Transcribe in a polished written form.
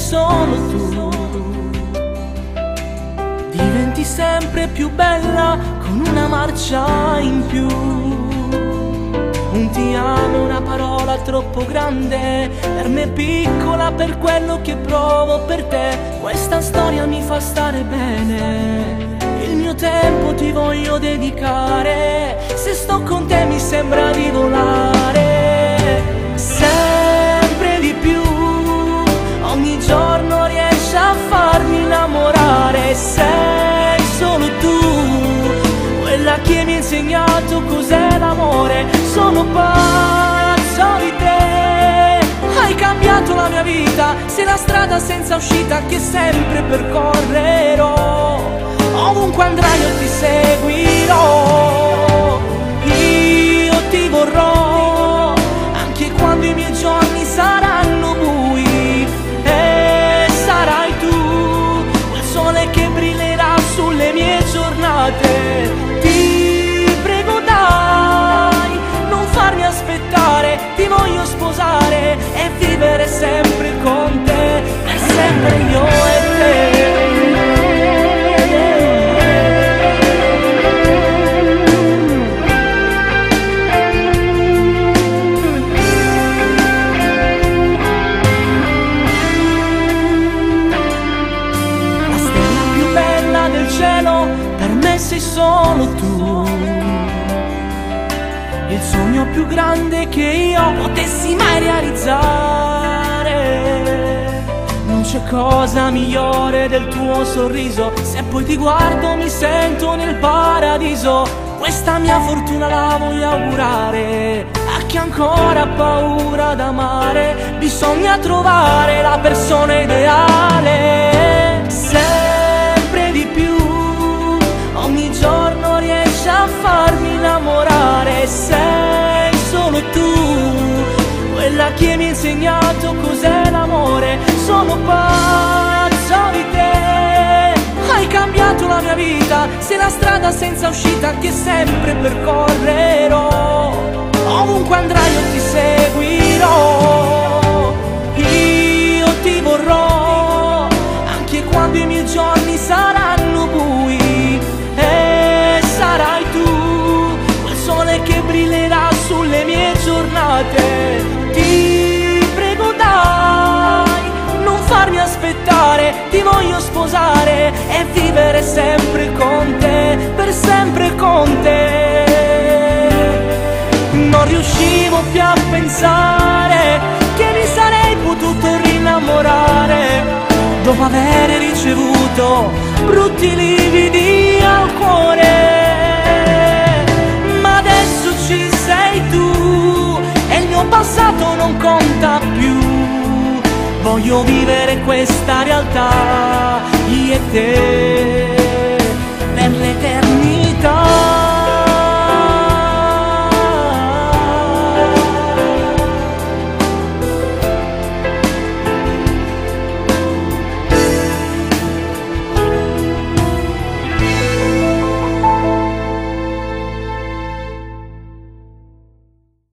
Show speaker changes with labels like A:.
A: solo tu. Diventi sempre più bella con una marcia in più. Un ti amo, una parola troppo grande, per me piccola per quello che provo per te. Questa storia mi fa stare bene, il mio tempo ti voglio dedicare. Se sto con te mi sembra di volare sempre di più. Ogni giorno riesci a farmi innamorare. Sei solo tu, quella che mi ha insegnato cos'è l'amore. Sono pazzo di te, hai cambiato la mia vita. Sei la strada senza uscita che sempre percorrerò. Ovunque andrai io ti seguirò. Io ti vorrò anche quando i miei giorni saranno bui. E sarai tu quel sole che brillerà sulle mie giornate. Ti prego dai, non farmi aspettare. Ti voglio sposare e vivere sempre con te, per sempre io e te. Per me sei solo tu, il sogno più grande che io potessi mai realizzare. Non c'è cosa migliore del tuo sorriso, se poi ti guardo mi sento nel paradiso. Questa mia fortuna la voglio augurare a chi ancora ha paura d'amare. Bisogna trovare la persona ideale, sempre di più. Ogni giorno riesci a farmi innamorare. Sei solo tu, quella che mi ha insegnato cos'è l'amore. Sono pazzo di te, hai cambiato la mia vita. Sei la strada senza uscita che sempre percorrerò. Ovunque andrai io ti seguirò. Io ti vorrò anche quando i miei giorni saranno bui. E sarai tu quel sole che brillerà sulle mie giornate. Ti prego dai, non farmi aspettare. Ti voglio sposare e vivere sempre con te, per sempre con te. Non riuscivo più a pensare che mi sarei potuto rinnamorare dopo aver ricevuto brutti lividi al cuore. Ma adesso ci sei tu e il mio passato non conta più. Voglio vivere questa realtà, io e te.